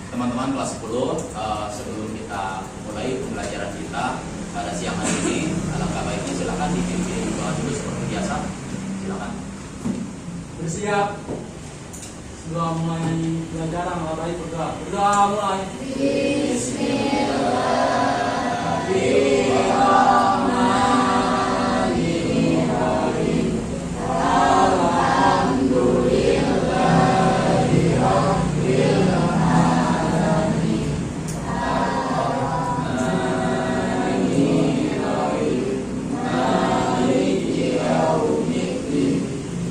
teman-teman kelas 10, sebelum kita mulai pembelajaran kita pada siang hari ini, alangkah baiknya silakan dipimpin doa dulu seperti biasa. Silakan. Bersiap. Doa mulai pelajaran, mulai berdoa. Berdoa mulai. Bismillahirrahmanirrahim. Alhamdulillahirabbil alamin. Maliki yaumiddin.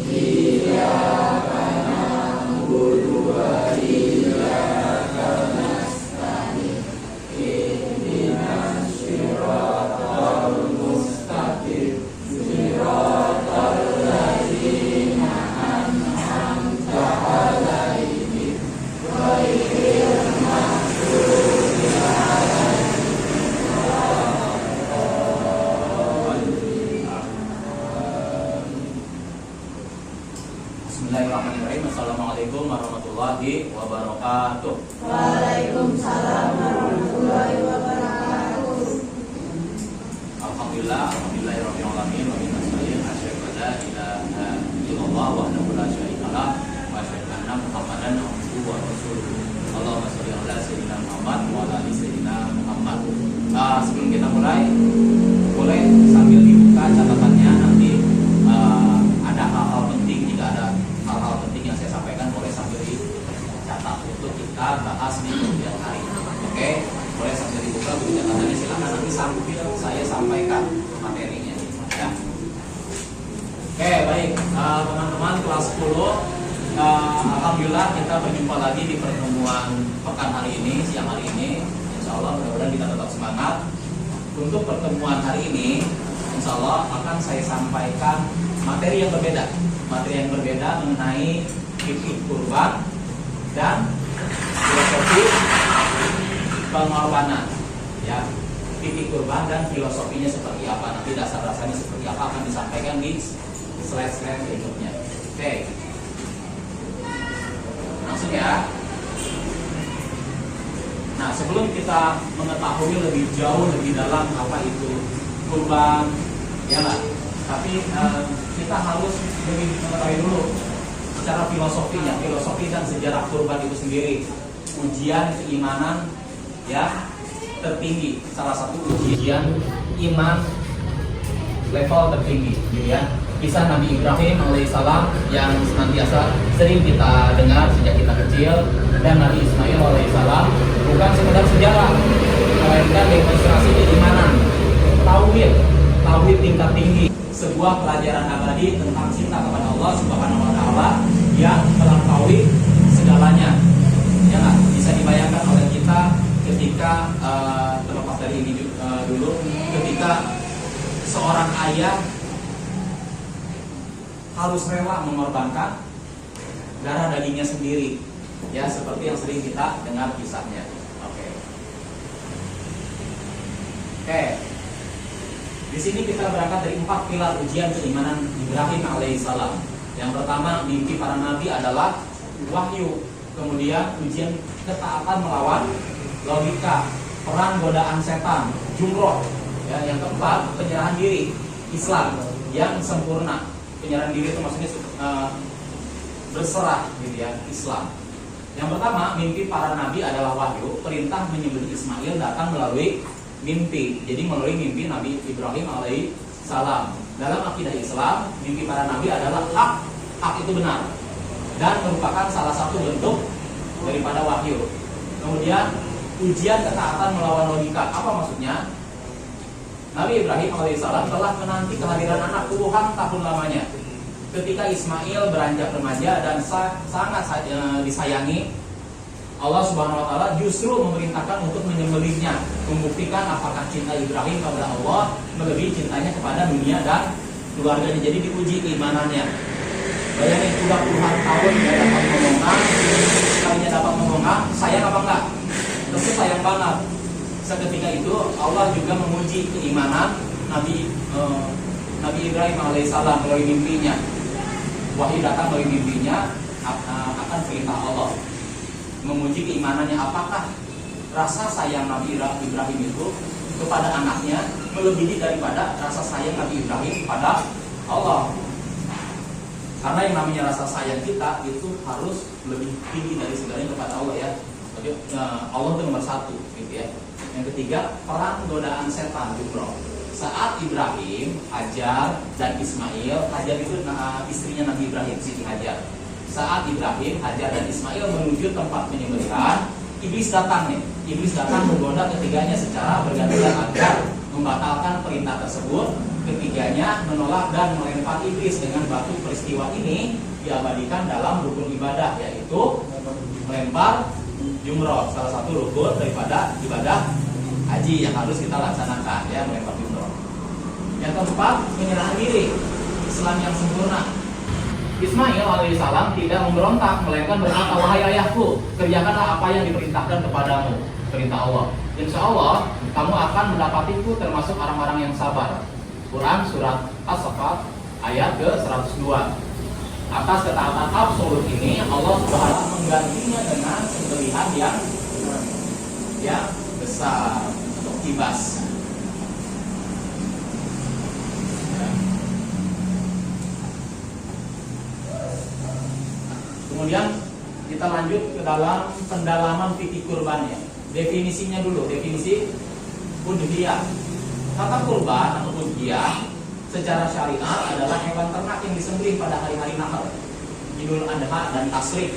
Iyyaka na'budu wa iyyaka nasta'in. Ihdinas siratal mustaqim. Siratal ladzina an'amta 'alaihim ghairil maghdubi 'alaihim Bismillahirrahmanirrahim. Assalamualaikum warahmatullahi wabarakatuh. Waalaikumsalam warahmatullahi wabarakatuh. Alhamdulillahirabbil alamin wa min nasta'in asyhadu an la ilaha illallah wahdahu la syarika lah wa asyhadu anna Muhammadan abduhu wa rasuluh. Allahumma shalli ala sayyidina Muhammad wa ala ali sayyidina Muhammad. Sebelum kita mulai, boleh sambil dibuka catatannya, nanti ada hal-hal penting, jika ada hal-hal penting yang saya sampaikan boleh sambil dicatat untuk kita bahas di kemudian hari. Oke, boleh sambil dibuka buku catatannya, silakan nanti sambil saya sampaikan materinya. Ya. Oke, baik, teman-teman kelas 10, alhamdulillah kita berjumpa lagi di pertemuan pekan hari ini, siang hari ini. Insya Allah mudah-mudahan kita tetap semangat. Untuk pertemuan hari ini, insya Allah akan saya sampaikan materi yang berbeda. Materi yang berbeda mengenai fikih kurban dan filosofi pengorbanan. Ya, fikih kurban dan filosofinya seperti apa, nanti dasar-dasarnya seperti apa akan disampaikan di slide-slide berikutnya. Oke, langsung ya. Nah, sebelum kita mengetahui lebih jauh, lebih dalam apa itu kurban, ya lah. Tapi kita harus lebih mengetahui dulu secara filosofinya, filosofi dan sejarah kurban itu sendiri. Ujian keimanan ya tertinggi, salah satu ujian iman level tertinggi, gitu ya. Kisah Nabi Ibrahim alaihissalam yang senantiasa sering kita dengar sejak kita kecil, dan Nabi Ismail alaihissalam bukan sekedar sejarah, melainkan demonstrasi keimanan, tauhid tingkat tinggi, sebuah pelajaran abadi tentang cinta kepada Allah Subhanahu wa taala yang melampaui segalanya. Ya nggak? Bisa dibayangkan oleh kita ketika terlepas dari ini dulu, ketika seorang ayah harus rela mengorbankan darah dagingnya sendiri, ya seperti yang sering kita dengar kisahnya. Oke. Di sini kita berangkat dari 4 pilar ujian keimanan Ibrahim alaihissalam. Yang pertama, mimpi para nabi adalah wahyu. Kemudian ujian ketaatan melawan logika, perang godaan setan, jumroh. Ya, yang keempat, penyerahan diri, Islam yang sempurna. Penyerahan diri itu maksudnya berserah, gitu ya, Islam. Yang pertama, mimpi para nabi adalah wahyu. Perintah menyembelih Ismail datang melalui mimpi. Jadi melalui mimpi Nabi Ibrahim alaihissalam. Dalam akidah Islam, mimpi para nabi adalah hak. Hak itu benar dan merupakan salah satu bentuk daripada wahyu. Kemudian ujian ketaatan melawan logika. Apa maksudnya? Nabi Ibrahim alaihissalam telah menanti kehadiran anak puluhan tahun lamanya. Ketika Ismail beranjak remaja dan sangat disayangi, Allah Subhanahu wa taala justru memerintahkan untuk menyembelihnya, membuktikan apakah cinta Ibrahim kepada Allah melebihi cintanya kepada dunia dan keluarganya. Jadi diuji keimanannya. Bayangin, sudah puluhan tahun dia dapat memongang, sekalinya dapat memongang, sayang apa enggak? Tentu sayang banget. Seketika itu Allah juga menguji keimanan Nabi Ibrahim alaihissalam melalui mimpinya. Wahyu datang melalui mimpinya akan perintah Allah. menguji keimanannya. Apakah rasa sayang Nabi Ibrahim itu kepada anaknya melebihi daripada rasa sayang Nabi Ibrahim kepada Allah. Karena yang namanya rasa sayang kita itu harus lebih tinggi dari segalanya kepada Allah ya. Jadi Allah itu nomor satu gitu ya. Yang ketiga, perang godaan setan juga. Saat Ibrahim, Hajar, dan Ismail, Hajar itu istrinya Nabi Ibrahim, Siti Hajar. Saat Ibrahim, Hajar, dan Ismail menuju tempat penyembelihan, iblis datang nih. Iblis datang menggoda ketiganya secara bergantian agar membatalkan perintah tersebut. Ketiganya menolak dan melempar iblis dengan batu. Peristiwa ini diabadikan dalam rukun ibadah, yaitu melempar jumroh, salah satu rukun daripada ibadah haji yang harus kita laksanakan ya, melempar jumroh. Yang keempat, menyerahkan diri, Islam yang sempurna. Ismail alaihissalam tidak memberontak, melainkan berkata, wahai ayahku, kerjakanlah apa yang diperintahkan kepadamu, perintah Allah. Insya Allah kamu akan mendapatiku termasuk orang-orang yang sabar. Quran surat As-Saffat ayat ke-102. Atas ketaatan absolut ini Allah SWT menggantinya dengan sembelihan yang besar untuk kibas. Kemudian kita lanjut ke dalam pendalaman fikih kurbannya. Definisinya dulu, definisi udhiyah. Kata kurban atau udhiyah secara syariat adalah hewan ternak yang disembelih pada hari-hari Nahr, Idul Adha dan Tasyrik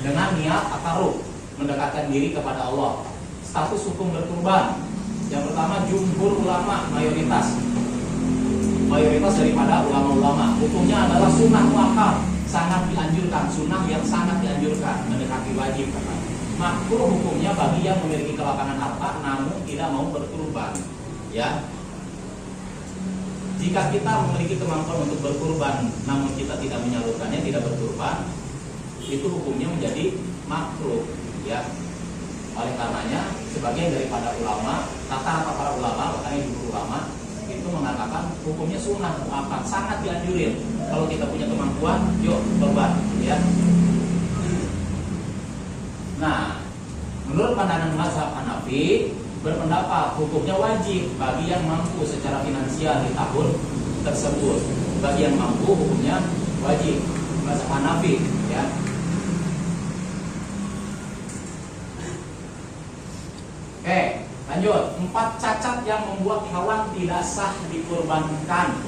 dengan niat takarrub, mendekatkan diri kepada Allah. Status hukum berkurban. Yang pertama, jumhur ulama, mayoritas daripada ulama-ulama, hukumnya adalah sunnah muakkad, sangat dianjurkan, sunnah yang sangat dianjurkan, mendekati wajib. Makruh hukumnya bagi yang memiliki kelapangan harta namun tidak mau berkurban. Ya, jika kita memiliki kemampuan untuk berkurban namun kita tidak menyalurkannya, tidak berkurban, itu hukumnya menjadi makruh. Ya, oleh karenanya sebagian daripada ulama, rata-rata para ulama, bahkan ibu ulama itu mengatakan hukumnya sunnah muakkad, sangat dianjurin. Kalau kita punya kemampuan, yuk kurban. Ya. Nah, menurut pandangan mazhab Hanafi berpendapat hukumnya wajib bagi yang mampu secara finansial di tahun tersebut. Bagi yang mampu hukumnya wajib, mazhab Hanafi. Ya. Oke, lanjut. 4 cacat yang membuat hewan tidak sah dikurbankan.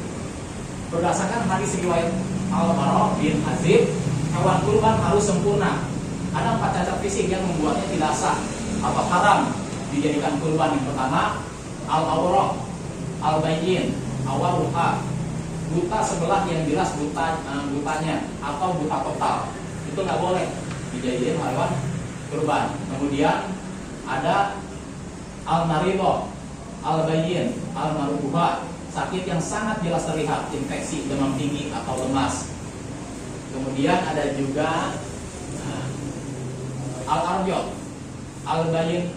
Berdasarkan hadis riwayat Al-Bara bin Azib, hewan kurban harus sempurna. Ada 4 cacat fisik yang membuatnya tidak sah atau haram dijadikan kurban. Yang pertama, al-awrah, al-bayyin, awaruha, buta sebelah yang jelas butanya atau buta total. Itu nggak boleh dijadikan hewan kurban. Kemudian ada al-marido, al-bayyin, al-marubuha, sakit yang sangat jelas terlihat, infeksi, demam tinggi atau lemas. Kemudian ada juga al-arjot, al-bayyin,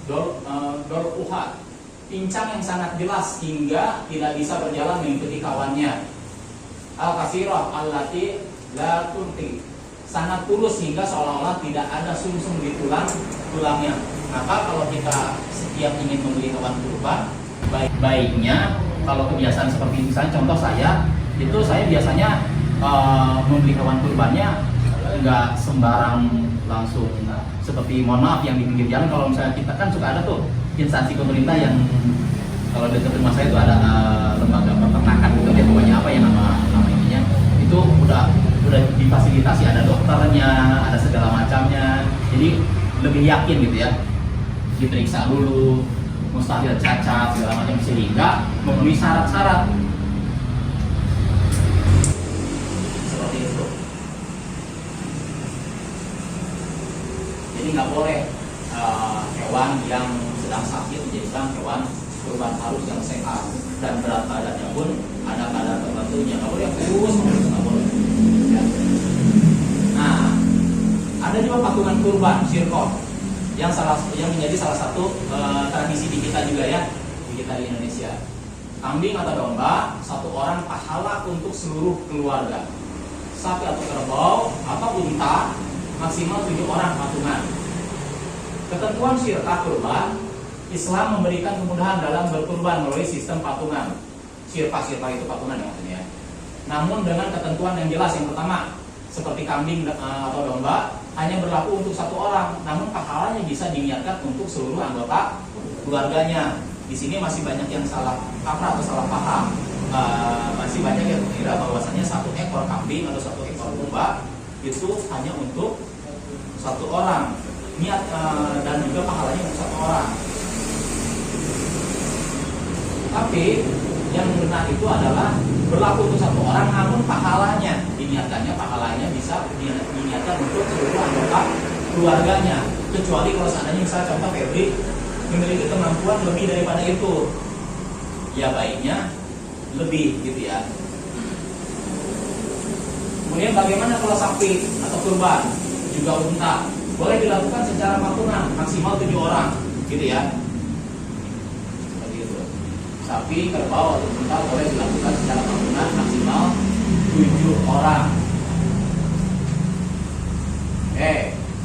dol-uha, pincang yang sangat jelas hingga tidak bisa berjalan mengikuti kawannya. Al-kasirah, allati la tunti, sangat tulus hingga seolah-olah tidak ada sumsum di tulangnya. Maka kalau kita setiap ingin membeli hewan kurban, baiknya kalau kebiasaan seperti misalnya contoh saya biasanya membeli hewan kurbannya nggak sembarang langsung seperti, mohon maaf, yang di pinggir jalan. Kalau misalnya kita kan suka ada tuh instansi pemerintah yang kalau dekat rumah saya itu ada lembaga peternakan gitu ya, pokoknya apa ya nama ininya, itu udah difasilitasi, ada dokternya, ada segala macamnya, jadi lebih yakin gitu ya. Diperiksa dulu, mustahil cacat segala macam sehingga memenuhi syarat-syarat seperti itu. Jadi nggak boleh hewan yang sedang sakit dijadikan hewan kurban, harus yang sehat dan berat badannya pun ada kadar tertentunya, nggak boleh kurus, nggak boleh. Ya. Nah, ada juga patungan kurban, sirkoh, yang menjadi salah satu tradisi di kita juga ya, di kita di Indonesia. Kambing atau domba, 1 orang pahala untuk seluruh keluarga. Sapi atau kerbau atau unta maksimal 7 orang patungan. Ketentuan syirkah kurban, Islam memberikan kemudahan dalam berkurban melalui sistem patungan. Syirkah itu patungan ya maksudnya. Namun dengan ketentuan yang jelas. Yang pertama, seperti kambing atau domba hanya berlaku untuk 1 orang, namun pahalanya bisa diniatkan untuk seluruh anggota keluarganya. Di sini masih banyak yang salah kaprah atau salah paham. Masih banyak yang mengira bahwasanya 1 ekor kambing atau 1 ekor domba itu hanya untuk 1 orang. Niat dan juga pahalanya untuk 1 orang. Tapi yang benar itu adalah berlaku untuk 1 orang, namun pahalanya bisa diniatkan untuk seluruh anggota keluarganya. Kecuali kalau seandainya misalnya contoh Febri memiliki kemampuan lebih daripada itu, ya baiknya lebih gitu ya. Kemudian bagaimana kalau sapi atau kurban juga unta? Boleh dilakukan secara patungan maksimal 7 orang gitu ya. Seperti itu. Sapi, kerbau atau unta boleh dilakukan secara patungan maksimal 7 orang.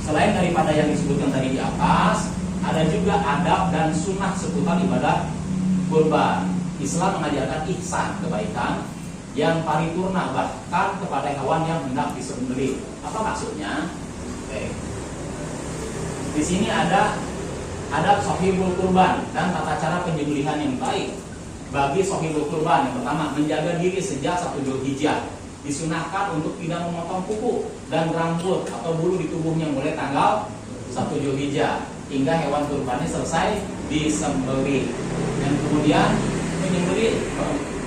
Selain daripada yang disebutkan tadi di atas, ada juga adab dan sunnah seputar ibadah kurban. Islam mengajarkan ihsan, kebaikan yang paripurna, bahkan kepada hewan yang hendak disembelih. Apa maksudnya? Di sini ada adab sahibul kurban dan tata cara penyembelihan yang baik. Bagi sahibul kurban, yang pertama, menjaga diri sejak 1 Dzulhijjah. Disunahkan untuk tidak memotong kuku dan rambut atau bulu di tubuhnya mulai tanggal 1 Dzulhijjah hingga hewan kurbannya selesai disembelih. Dan kemudian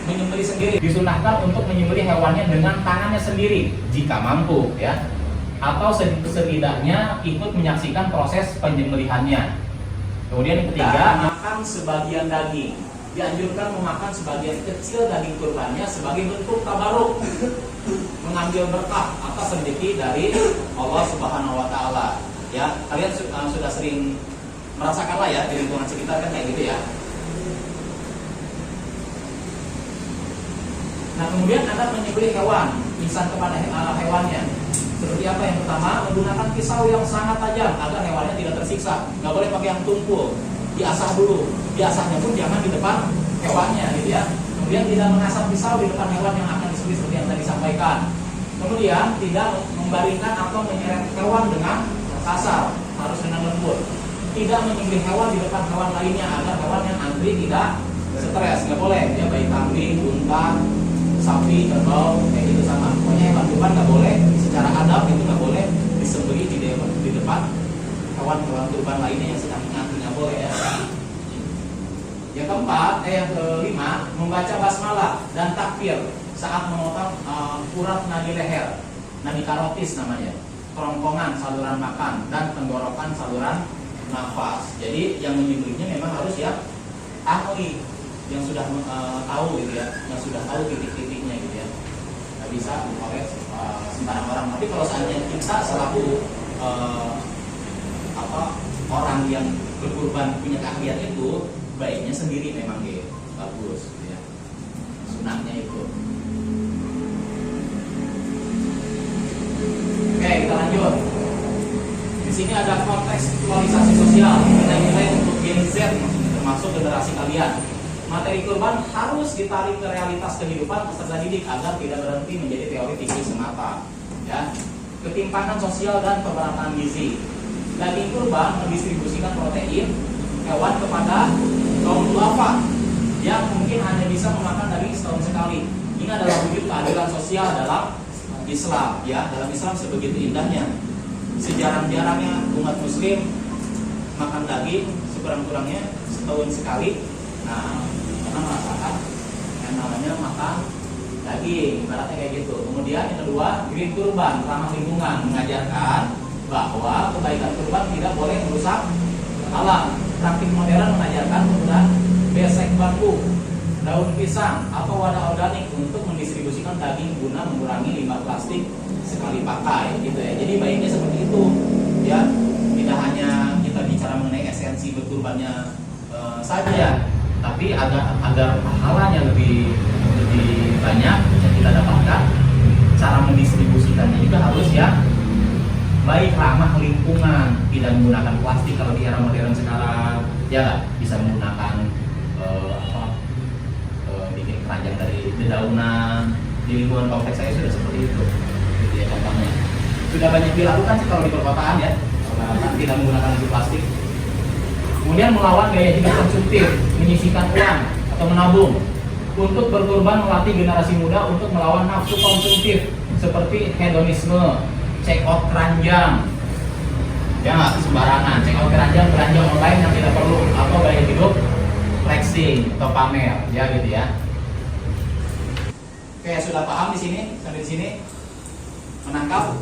menyembelih sendiri. Disunahkan untuk menyembelih hewannya dengan tangannya sendiri jika mampu ya. Atau setidaknya ikut menyaksikan proses penyembelihannya. Kemudian yang ketiga, makan sebagian daging. Dianjurkan memakan sebagian kecil daging kurbannya sebagai bentuk tabaruk, mengambil berkah atas rezeki dari Allah Subhanahu wa taala. Ya, kalian sudah sering merasakanlah ya di lingkungan sekitar kan kayak gitu ya. Nah, kemudian Anda menyembelih hewan, ihsan kepada hewannya. Seperti apa? Yang pertama, menggunakan pisau yang sangat tajam agar hewannya tidak tersiksa. Nggak boleh pakai yang tumpul. Diasah dulu. Diasahnya pun jangan di depan hewannya gitu ya. Kemudian tidak mengasah pisau di depan hewan yang akan disembelih seperti yang tadi sampaikan. Kemudian tidak membaringkan atau menyeret hewan dengan kasar, harus dengan lembut. Tidak menyembelih hewan di depan hewan lainnya agar hewan yang antri tidak stres. Nggak boleh ya, baik kambing, unta, sapi, kerbau, kayak gitu sama. Pokoknya hewan kurban nggak boleh, secara adab itu nggak boleh disembelih di depan hewan-hewan kurban lainnya yang sedang ngantri, nggak boleh ya. Yang keempat, yang kelima, membaca basmalah dan takbir saat memotong urat nadi leher, nadi karotis namanya, kerongkongan saluran makan dan tenggorokan saluran nafas. Jadi yang menyembelihnya memang harus ya ahli yang sudah tahu gitu ya, yang sudah tahu titik-titiknya gitu ya. Nggak bisa oleh sembarang orang. Tapi kalau seandainya kita selaku orang yang berkurban punya keahlian itu, baiknya sendiri memang gitu, bagus gitu ya. Sunahnya itu. Oke, kita lanjut. Di sini ada kontekstualisasi sosial, nilai-nilai untuk Gen Z, termasuk generasi kalian. Materi kurban harus ditarik ke realitas kehidupan peserta didik agar tidak berhenti menjadi teori fikih semata. Ya, ketimpangan sosial dan pemerataan gizi. Daging kurban mendistribusikan protein hewan kepada kaum duafa yang mungkin hanya bisa memakan daging setahun sekali. Ini adalah wujud keadilan sosial dalam Islam. Ya, dalam Islam sebegitu indahnya. Sejarang-jarangnya umat Muslim makan daging sekurang-kurangnya setahun sekali. Nah, karena merasakan yang namanya makan daging, ibaratnya kayak gitu. Kemudian yang kedua, green kurban, ramah lingkungan, mengajarkan bahwa kebaikan kurban tidak boleh merusak alam. Praktik modern mengajarkan penggunaan besek bambu, daun pisang, atau wadah organik untuk mendistribusikan daging guna mengurangi limbah plastik sekali pakai, gitu ya. Jadi baiknya seperti itu, ya. Tidak hanya kita bicara mengenai esensi berkurbannya saja, tapi agar pahalanya lebih banyak yang kita dapatkan, cara mendistribusikannya juga harus ya baik ramah lingkungan, tidak menggunakan plastik kalau di era modern sekarang, ya nggak? Bisa menggunakan bikin keranjang dari dedaunan. Di lingkungan kompleks saya sudah seperti itu, gitu ya contohnya. Sudah banyak dilakukan sih kalau di perkotaan ya, tidak menggunakan lagi plastik. Kemudian melawan gaya hidup konsumtif, menyisihkan uang atau menabung. Untuk berkorban melatih generasi muda untuk melawan nafsu konsumtif seperti hedonisme, check out keranjang, ya nggak sembarangan, check out keranjang, belanja online yang tidak perlu, atau gaya hidup flexing atau pamer, ya gitu ya. Oke, sudah paham di sini, sampai di sini menangkap,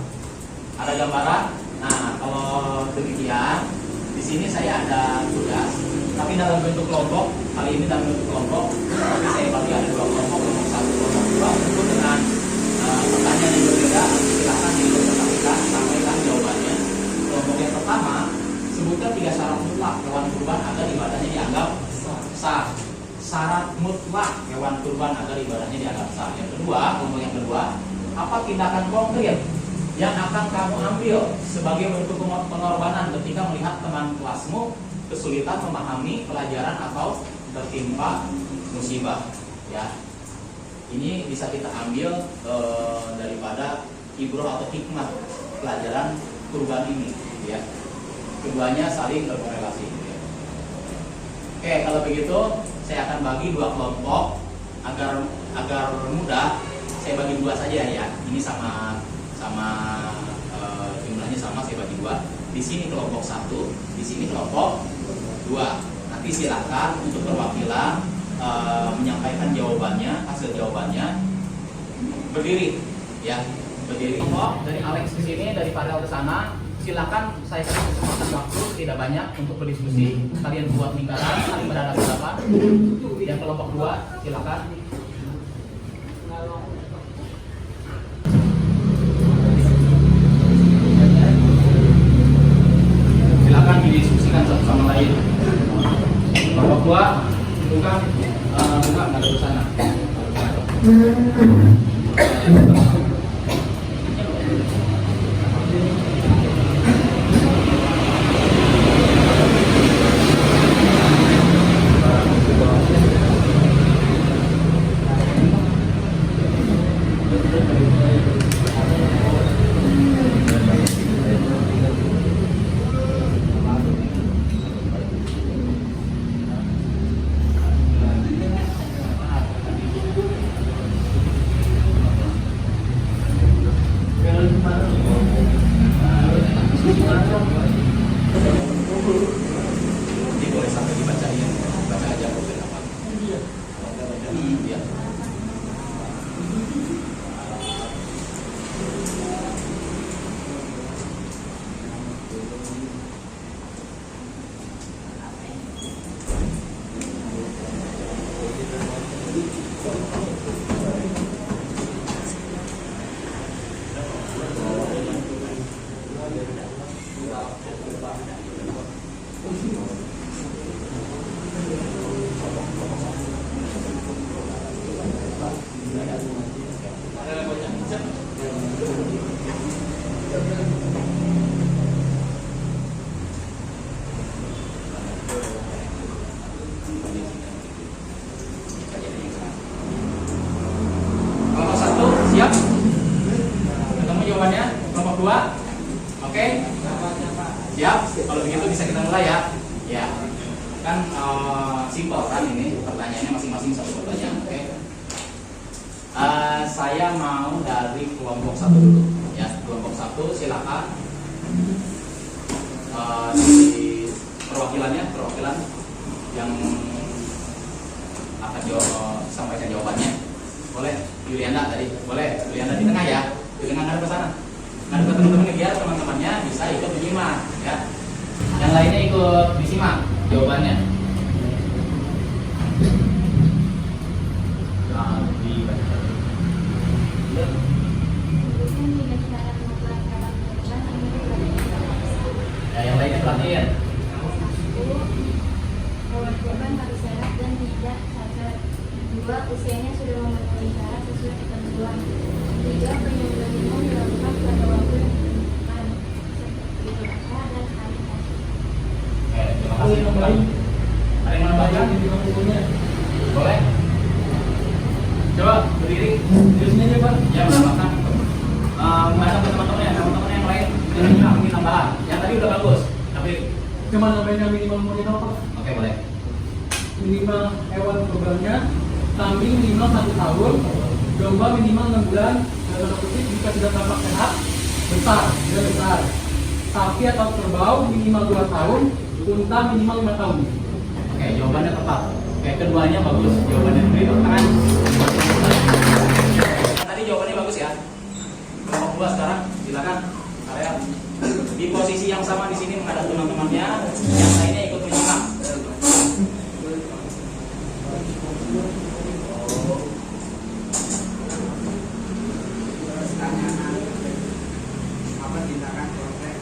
ada gambaran. Nah, kalau demikian, di sini saya ada tugas, tapi dalam bentuk kelompok. Kali ini dalam bentuk kelompok, tapi saya bagi ada 2 kelompok, kelompok 1, kelompok 2, tentu dengan pertanyaan yang berbeda. Silakan diinterpretasikan, sampaikan jawabannya. Kelompok yang pertama, sebutkan 3 syarat mutlak hewan kurban agar ibadahnya dianggap sah. Syarat mutlak hewan kurban agar ibadahnya dianggap sah. Yang kedua, kelompok yang kedua, apa tindakan konkret yang akan kamu ambil sebagai bentuk pengorbanan ketika melihat teman kelasmu kesulitan memahami pelajaran atau tertimpa musibah, ya. Ini bisa kita ambil daripada ibrah atau hikmah pelajaran kurban ini, ya. Keduanya saling berkorelasi, ya. Oke, kalau begitu saya akan bagi 2 kelompok agar mudah. Saya bagi 2 saja ya. Ini sama jumlahnya sama, saya bagi 2. Di sini kelompok 1, di sini kelompok 2. Nanti silakan untuk perwakilan menyampaikan jawabannya, hasil jawabannya berdiri, ya, berdiri. Kelompok dari Alex di sini, dari Farel ke sana. Silakan saya kasih kesempatan waktu tidak banyak untuk berdiskusi. Kalian buat lingkaran, saling berhadapan-hadapan. Yang kelompok 2, silakan. Silakan didiskusikan satu sama lain. Kelompok 2, buka nggak ada di sana. Ini boleh sampai dibacain, baca aja beberapa. Iya. Kelompok 1 siap? Ketemu jawabannya? Kelompok 2? Oke? Siap? Kalau begitu bisa kita mulai ya. Ya. Kan simpel kan ini pertanyaannya masing-masing satu pertanyaan. Oke? Saya mau dari kelompok 1 dulu. Ya, kelompok 1 silakan. Di perwakilan yang akan sampaikan jawabannya. Boleh Yuliana tadi, boleh Yuliana di tengah ya, di tengah ngadep ke sana, ngadep ke teman-teman biar teman-temannya bisa ikut menyimak ya. Yang lainnya ikut disimak jawabannya. Ya, yang lainnya perhatian. Hewan kurban harus sehat dan tidak cacat. 2. Usianya sudah memenuhi syarat sesuai ketentuan. 3. Penyembelihan dilakukan pada waktu yang ditentukan. kasih tempat. Ada yang mau nambahin? Boleh? Coba berdiri. Di sini aja Pak. Ya, silakan. Mana teman-teman yang lain mungkin tambahan. Yang tadi udah bagus. Tapi Cuma nambahin yang minimal monitor Pak. oke boleh. Minimal hewan kurbannya, kambing minimal 1 tahun, domba minimal 6 bulan, dalam tanda kutip jika sudah tampak sehat, besar, tidak besar. Sapi atau kerbau minimal 2 tahun, unta minimal 5 tahun. Oke, jawabannya tepat. Oke, keduanya bagus. Jawabannya beri tepuk tangan. Tadi jawabannya bagus ya. Kelompok 2 sekarang, silakan. Kalian di posisi yang sama di sini menghadap teman-temannya, yang lainnya ikut menyimak. Apa tindakan konkret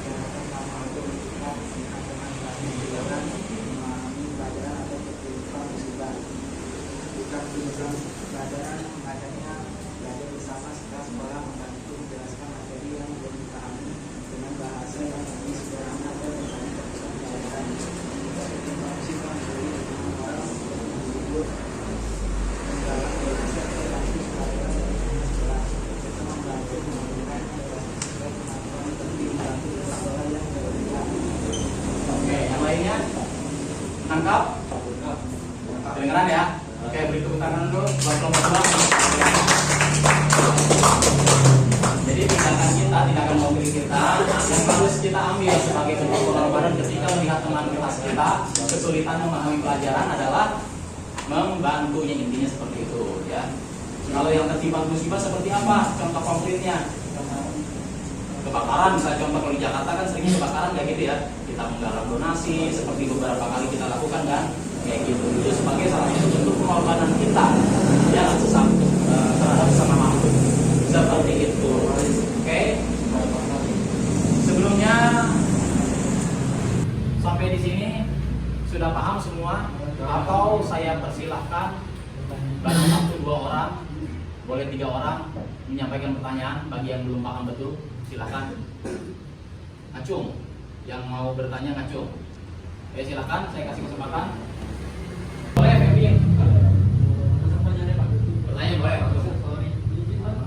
kejahatan sama untuk mengakibatkan memahami pelajaran atau kehidupan musibah, bukan tujuan pelajaran mengajarinya belajar bersama setelah sekolah membantu menjelaskan materi yang belum dipahami dengan bahasa yang lebih sederhana atau bertanya keputusan pelajaran musibah menjadi orang tersebut dalam relasi atau kasus pelajaran dari sekolah kita membantu mengajarkan kemampuan penting membantu sekolah yang berbeda. Oke, yang lainnya menangkap? Kedengeran ya? Oke, beri tepuk tangan dulu buat kelompok 2. Jadi tindakan konkret kita yang harus kita ambil sebagai bentuk pengorbanan ketika melihat teman kelas kita kesulitan memahami pelajaran adalah membantunya, intinya seperti itu ya. Kalau yang tertimpa musibah seperti apa? Contoh konkretnya kebakaran, misalnya contoh kalau di Jakarta kan seringnya kebakaran kayak gitu ya. Kita menggalang donasi seperti beberapa kali kita lakukan kan kayak gitu. Itu sebagai salah satu bentuk pengorbanan kita ya terhadap sesama makhluk seperti itu. Oke. Sebelumnya sampai di sini sudah paham semua atau saya persilahkan bagi 1-2 orang, boleh 3 orang menyampaikan pertanyaan bagi yang belum paham betul, silahkan. Acung, yang mau bertanya ngacung. Silahkan, saya kasih kesempatan. Boleh, Feby. Pertanyaannya Pak. Pertanyaan boleh, Pak.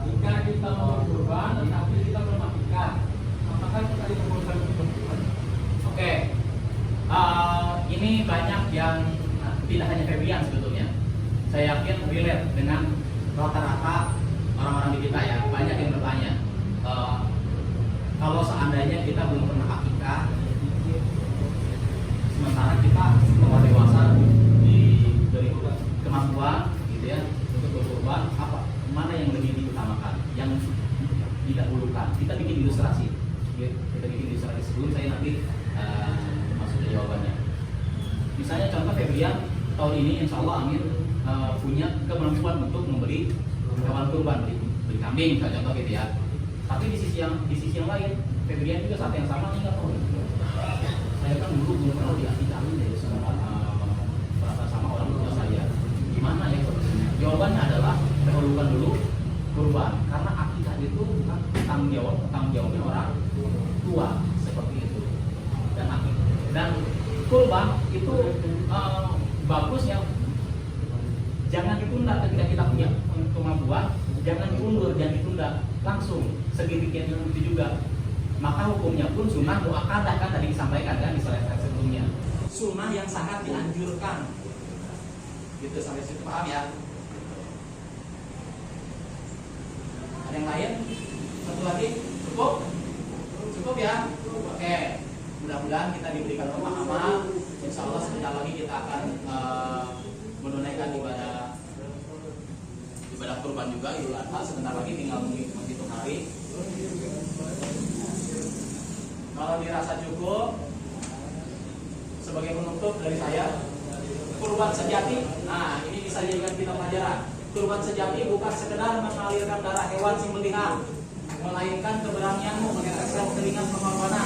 Jika kita mau kurban, tapi kita belum akikah, apakah kita diperbolehkan untuk kurban? Oke. Ini banyak yang tidak hanya Febian sebetulnya. Saya yakin relate dengan rata-rata orang-orang di kita ya. Banyak yang bertanya. Kalau seandainya kita belum pernah akikah, sementara kita telah dewasa diberi kemampuan gitu ya untuk berkorban, apa mana yang lebih diutamakan, yang didahulukan? Kita bikin ilustrasi, sebelum saya nanti masuk ke jawabannya. Misalnya contoh Febrian tahun ini insya Allah Amin punya kemampuan untuk membeli hewan kurban, beli kambing misalnya contoh gitu ya. Tapi di sisi yang lain Febrian juga saat yang sama nggak tahu. Saya kan dulu belum pernah diakikahin dari sama orang tua saya. Gimana ya prosesnya? Jawabannya adalah dahulukan dulu kurban, karena akikah itu bukan tanggung jawabnya orang tua seperti itu. Dan kurban itu bagus ya, jangan ditunda ketika kita punya kemampuan, jangan diundur, jangan ditunda, langsung sedemikian itu juga. Maka hukumnya pun sunnah muakkadah kan tadi disampaikan kan di slide sebelumnya. Sunnah yang sangat dianjurkan. Gitu sampai situ paham ya? Ada yang lain? Satu lagi? Cukup ya? Oke. Mudah-mudahan kita diberikan pemahaman. Insya Allah sebentar lagi kita akan menunaikan ibadah kurban juga Idul Adha. Sebentar lagi tinggal menghitung hari. Kalau dirasa cukup, sebagai penutup dari saya, kurban sejati. Nah, ini bisa dijadikan kita pelajaran. Kurban sejati bukan sekedar mengalirkan darah hewan sembelihan, melainkan keberanianmu meneteskan keringat pengorbanan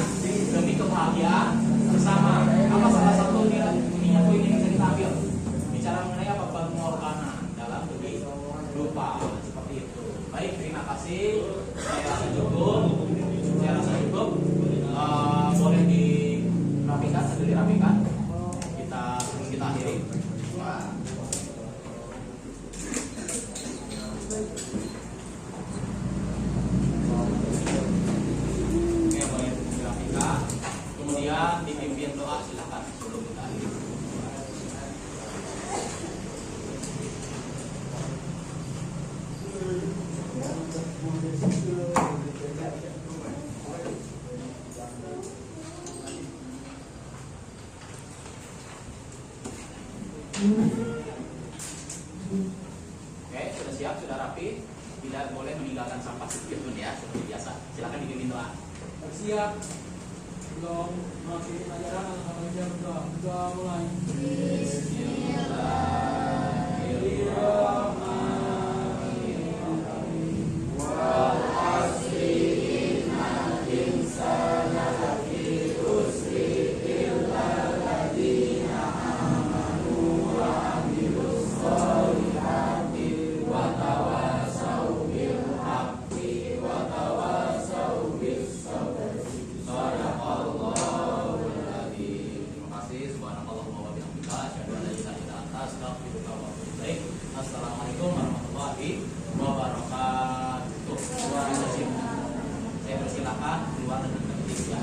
demi kebahagiaan bersama. Apa salah satu ininya poin yang bisa kita ambil? Bicara mengenai apa pengorbanan dalam kehidupan seperti itu. Baik, terima kasih. Saya rasa cukup. Boleh dirapikan. dirapikan. Kita akhiri. Oke, boleh dirapikan. Kemudian dipimpin doa, silakan sebelum kita akhiri. Oke, sudah siap, sudah rapi. Tidak boleh meninggalkan sampah sedikit pun ya, seperti biasa. Silakan dipimpin doa. Bersiap. Belum mengakhiri ajaran atau jam doa mulai. Assalamualaikum warahmatullahi wabarakatuh. Saya persilakan keluar dengan tertib ya.